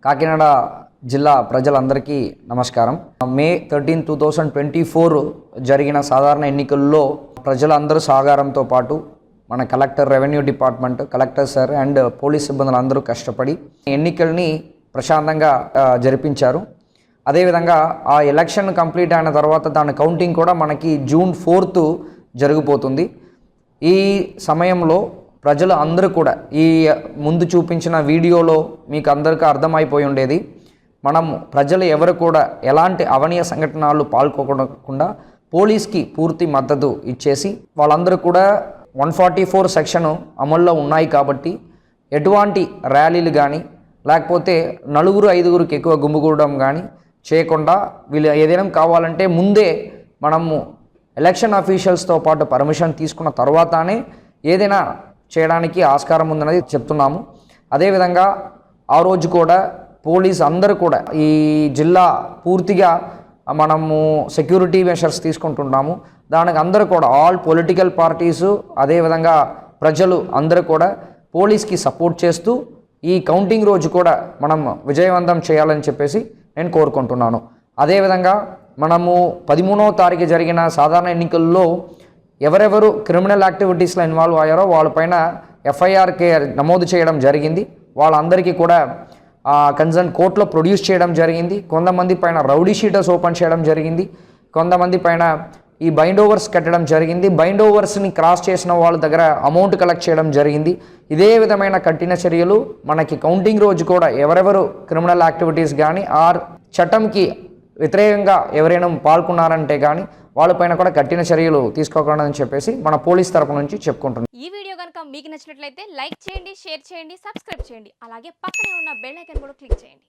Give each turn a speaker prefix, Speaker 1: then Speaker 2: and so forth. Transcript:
Speaker 1: కాకినాడ జిల్లా ప్రజలందరికీ నమస్కారం. మే 13, 2024 జరిగిన సాధారణ ఎన్నికల్లో ప్రజలందరూ సహకారంతో పాటు మన collector, revenue department, collector sir and police సిబ్బందులు అందరూ కష్టపడి ఎన్నికల్ని ప్రశాంతంగా జరిపించారు. అదేవిధంగా ఆ ఎలక్షన్ కంప్లీట్ అయిన తర్వాత దాని కౌంటింగ్ కూడా మనకి June 4th జరిగిపోతుంది. ఈ సమయంలో ప్రజలు అందరూ కూడా ఈ ముందు చూపించిన వీడియోలో మీకు అందరికీ అర్థమైపోయి ఉండేది. మనం ప్రజలు ఎవరు కూడా ఎలాంటి అవనీయ సంఘటనలు పాల్గొనకుండా పోలీస్కి పూర్తి మద్దతు ఇచ్చేసి వాళ్ళందరూ కూడా 144 సెక్షన్ అమల్లో ఉన్నాయి కాబట్టి ఎటువంటి ర్యాలీలు కానీ లేకపోతే 4-5కి ఎక్కువ గుమిగూడడం కానీ చేయకుండా వీళ్ళు ఏదైనా కావాలంటే ముందే మనము ఎలక్షన్ అఫీషియల్స్తో పాటు పర్మిషన్ తీసుకున్న తర్వాతనే ఏదైనా చేయడానికి ఆస్కారం ఉందనేది చెప్తున్నాము. అదేవిధంగా ఆ రోజు కూడా పోలీస్ అందరూ కూడా ఈ జిల్లా పూర్తిగా మనము సెక్యూరిటీ మెషర్స్ తీసుకుంటున్నాము. దానికి అందరూ కూడా ఆల్ పొలిటికల్ పార్టీసు అదేవిధంగా ప్రజలు అందరూ కూడా పోలీస్కి సపోర్ట్ చేస్తూ ఈ కౌంటింగ్ రోజు కూడా మనం విజయవంతం చేయాలని చెప్పేసి నేను కోరుకుంటున్నాను. అదేవిధంగా మనము 13వ తారీఖు జరిగిన సాధారణ ఎన్నికల్లో ఎవరెవరు క్రిమినల్ యాక్టివిటీస్లో ఇన్వాల్వ్ అయ్యారో వాళ్ళపైన ఎఫ్ఐఆర్కే నమోదు చేయడం జరిగింది. వాళ్ళందరికీ కూడా కన్సర్న్ కోర్టులో ప్రొడ్యూస్ చేయడం జరిగింది. కొంతమంది పైన రౌడీ షీటర్స్ ఓపెన్ చేయడం జరిగింది. కొంతమంది పైన ఈ బైండ్ ఓవర్స్ కట్టడం జరిగింది. బైండ్ ఓవర్స్ని క్రాస్ చేసిన వాళ్ళ దగ్గర అమౌంట్ కలెక్ట్ చేయడం జరిగింది. ఇదే విధమైన కఠిన చర్యలు మనకి కౌంటింగ్ రోజు కూడా ఎవరెవరు క్రిమినల్ యాక్టివిటీస్ కానీ ఆర్ చట్టంకి వ్యతిరేకంగా ఎవరైనా పాల్గొన్నారంటే కానీ వాళ్ళపైన కూడా కఠిన చర్యలు తీసుకోకూడదని చెప్పేసి మన పోలీస్ తరపు నుంచి చెప్పుకుంటున్నాం.
Speaker 2: ఈ వీడియో కనుక మీకు నచ్చినట్లయితే లైక్ చేయండి, షేర్ చేయండి, సబ్స్క్రైబ్ చేయండి. అలాగే పక్కనే ఉన్న బెల్ ఐకాన్ కూడా క్లిక్ చేయండి.